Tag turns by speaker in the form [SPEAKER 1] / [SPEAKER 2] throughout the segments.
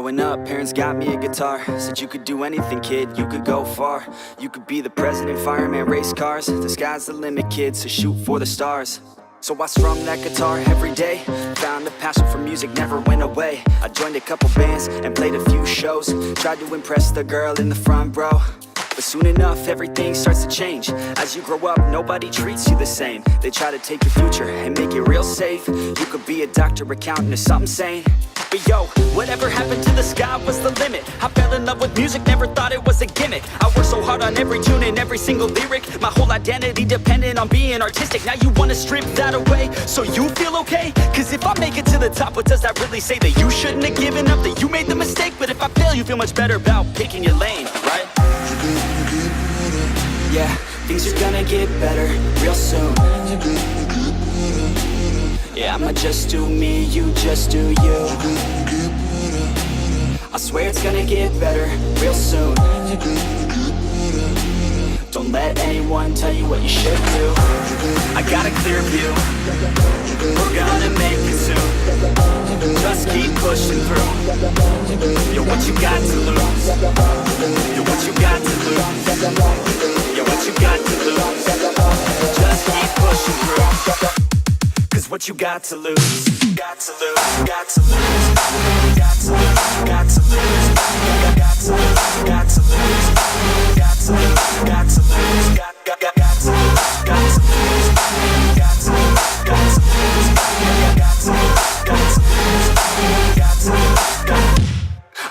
[SPEAKER 1] Growing up, parents got me a guitar. Said you could do anything, kid, you could go far. You could be the president, fireman, race cars. The sky's the limit, kid, so shoot for the stars. So I strummed that guitar every day. Found a passion for music, never went away. I joined a couple bands and played a few shows. Tried to impress the girl in the front row. But soon enough, everything starts to change. As you grow up, nobody treats you the same. They try to take your future and make it real safe. You could be a doctor, accountant, or something sane. But yo, whatever happened to the sky was the limit. I fell in love with music, never thought it was a gimmick. I worked so hard on every tune and every single lyric. My whole identity depended on being artistic. Now you wanna strip that away, so you feel okay? Cause if I make it to the top, what does that really say? That you shouldn't have given up, that you made the mistake? But if I fail, you feel much better about picking your lane, right? Yeah, things are gonna get better real soon. Yeah, I'ma just do me, you just do you. I swear it's gonna get better real soon. Don't let anyone tell you what you should do. I got a clear view, we're gonna make it soon. Just keep pushing through. You're what you got to lose. You're what you got to lose. You're what you got to lose. Just keep pushing through. Cause what you got to lose, got to lose, got to lose, got to lose, got to lose, got to lose, got to lose, got to lose, got to lose, got to lose, got to lose, got to lose, got to lose, got to lose, got to lose, got to lose.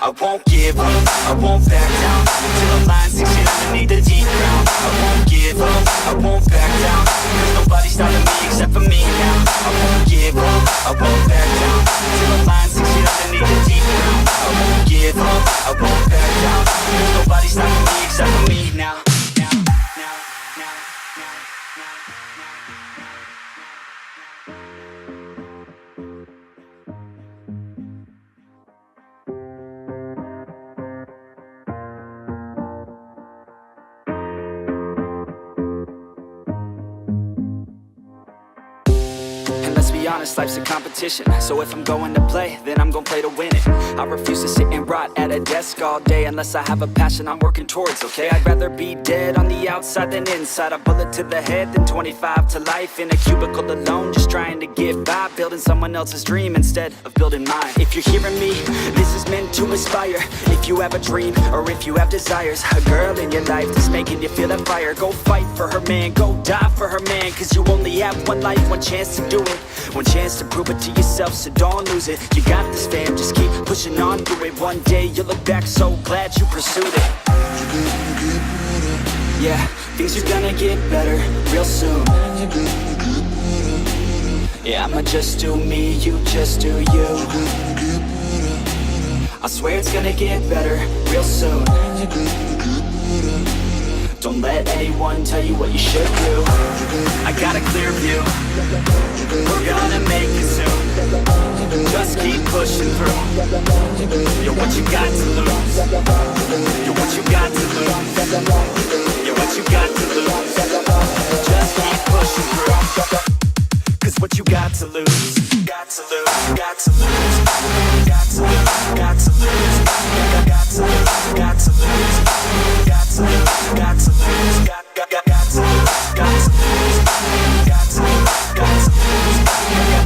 [SPEAKER 1] I won't give up, I won't back down till the line 6 feet underneath the deep ground. I won't give up, I won't back down. There's nobody stopping me except for me now. I won't give up, I won't back down till the line 6 feet underneath the deep ground. I won't give up, I won't back down. There's nobody stopping me except for me now. Be honest, life's a competition. So if I'm going to play, then I'm gonna play to win it. I refuse to sit and rot at a desk all day unless I have a passion I'm working towards, okay? I'd rather be dead on the outside than inside. A bullet to the head than 25 to life in a cubicle alone, just trying to get by, building someone else's dream instead of building mine. If you're hearing me, this is meant to inspire. If you have a dream or if you have desires, a girl in your life that's making you feel that fire, go fight for her man, go die for her man. Cause you only have one life, one chance to do it, one chance to prove it to yourself, so don't lose it. You got this, fam, just keep pushing on through it. One day you'll look back so glad you pursued it. Yeah, things are gonna get better real soon. Yeah, I'ma just do me, you just do you. I swear it's gonna get better real soon. Don't let anyone tell you what you should do. I got a clear view, we're gonna make it soon. Just keep pushing through. You're what you got to lose. You're what you got to lose. You're what you got to lose. Just keep pushing through. Cause what you got to lose, got to lose, got to lose, got to lose, got to lose, got to lose, got to lose, got to lose, got to lose, got to lose, got to lose, got to lose, got to lose,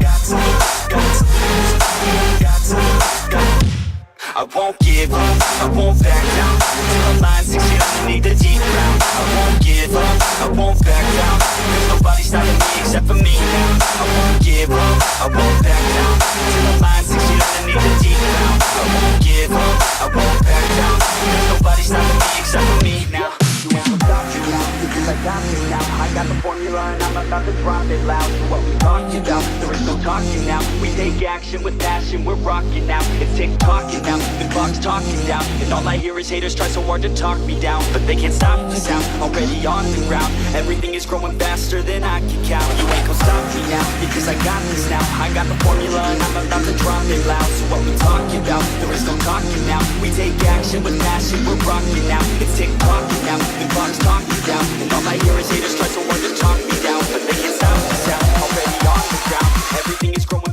[SPEAKER 1] got to lose, got to lose, got to lose. I won't give up, I won't back down till the line 6 feet underneath the deep ground. I won't give up, I won't back down. There's nobody stopping me except for me now. I won't give up, I won't back down till the line 6 feet underneath the deep ground. I won't give up, I won't back down. There's nobody stopping me except for me now. You won't stop you now, because I got this now. I got the formula and I'm about to drop it loud. So what we talking about, there is no talking now. We take action with passion, we're rocking now. It's tick-tocking now, the clock's talking down. And all I hear is haters try so hard to talk me down, but they can't stop the sound, already on the ground. Everything is growing faster than I can count. You ain't gon' stop me now, because I got this now. I got the formula and I'm about to drop it loud. So what we talking about, there is no talking now. We take action with passion, we're rocking now. It's tick-tocking now, the clock's talking down. And all I hear is haters try so hard to talk me down, but they can't stop the sound, already on the ground. Everything is growing